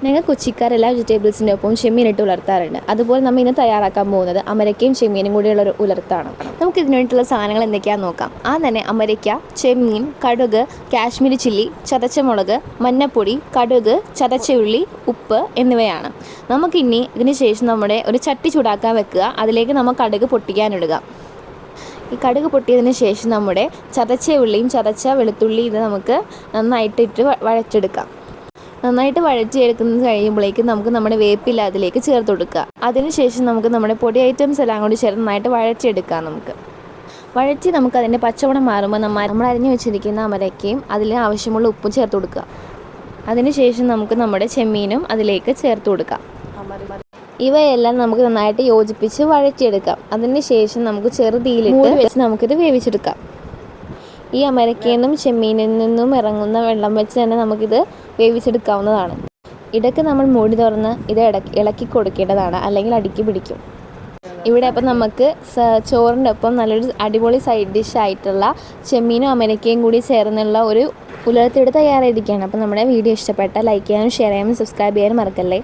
ഞങ്ങൾ കൊച്ചിക്കാരെല്ലാ വെജിറ്റബിൾസിൻ്റെ ഒപ്പം ചെമ്മീനിട്ട് ഉലർത്താറുണ്ട്. അതുപോലെ നമ്മൾ ഇന്ന് തയ്യാറാക്കാൻ പോകുന്നത് അമരയ്ക്കയും ചെമ്മീനും കൂടിയുള്ള ഒരു ഉലർത്താണ്. നമുക്ക് ഇതിന് വേണ്ടിയിട്ടുള്ള സാധനങ്ങൾ എന്തൊക്കെയാണെന്ന് നോക്കാം. തന്നെ അമരയ്ക്ക, ചെമ്മീൻ, കടുക്, കാശ്മീരി ചില്ലി, ചതച്ച മുളക്, മഞ്ഞപ്പൊടി, കടുക്, ചതച്ച ഉള്ളി, ഉപ്പ് എന്നിവയാണ്. നമുക്കിനി ഇതിന് ശേഷം നമ്മുടെ ഒരു ചട്ടി ചൂടാക്കാൻ വെക്കുക. അതിലേക്ക് നമ്മൾ കടുക് പൊട്ടിക്കാനിടുക. ഈ കടുക് പൊട്ടിയതിന് ശേഷം നമ്മുടെ ചതച്ച ഉള്ളിയും ചതച്ച വെളുത്തുള്ളി ഇത് നമുക്ക് നന്നായിട്ടിട്ട് വഴച്ചെടുക്കാം. നന്നായിട്ട് വഴറ്റിയെടുക്കുന്നത് കഴിയുമ്പോഴേക്കും നമുക്ക് നമ്മുടെ വേപ്പില അതിലേക്ക് ചേർത്ത് കൊടുക്കുക. അതിനുശേഷം നമുക്ക് നമ്മുടെ പൊടി ഐറ്റംസ് എല്ലാം കൂടി ചേർത്ത് നന്നായിട്ട് വഴറ്റിയെടുക്കാം. നമുക്ക് അതിൻ്റെ പച്ചമണം മാറുമ്പോൾ നമ്മൾ അരിഞ്ഞു വെച്ചിരിക്കുന്ന അമരയ്ക്കയും അതിൽ ആവശ്യമുള്ള ഉപ്പും ചേർത്ത് കൊടുക്കുക. അതിനുശേഷം നമുക്ക് നമ്മുടെ ചെമ്മീനും അതിലേക്ക് ചേർത്ത് കൊടുക്കാം. ഇവയെല്ലാം നമുക്ക് നന്നായിട്ട് യോജിപ്പിച്ച് വഴറ്റിയെടുക്കാം. അതിനുശേഷം നമുക്ക് ചെറുതീയിലിട്ട് വെച്ച് നമുക്കിത് വേവിച്ചെടുക്കാം. ഈ അമരയ്ക്കയിൽ നിന്നും ചെമ്മീനിൽ നിന്നും ഇറങ്ങുന്ന വെള്ളം വെച്ച് തന്നെ നമുക്കിത് വേവിച്ചെടുക്കാവുന്നതാണ്. ഇടയ്ക്ക് നമ്മൾ മൂടി തുറന്ന് ഇത് ഇളക്കി കൊടുക്കേണ്ടതാണ്, അല്ലെങ്കിൽ അടുക്കി പിടിക്കും. ഇവിടെ അപ്പം നമുക്ക് ചോറിൻ്റെ ഒപ്പം നല്ലൊരു അടിപൊളി സൈഡ് ഡിഷായിട്ടുള്ള ചെമ്മീനും അമരയ്ക്കയും കൂടി ചേർന്നുള്ള ഒരു ഉലർത്തിയെടുത്ത് തയ്യാറായിരിക്കുകയാണ്. അപ്പം നമ്മുടെ വീഡിയോ ഇഷ്ടപ്പെട്ടാൽ ലൈക്ക് ചെയ്യാനും ഷെയർ ചെയ്യാനും സബ്സ്ക്രൈബ് ചെയ്യാനും മറക്കല്ലേ.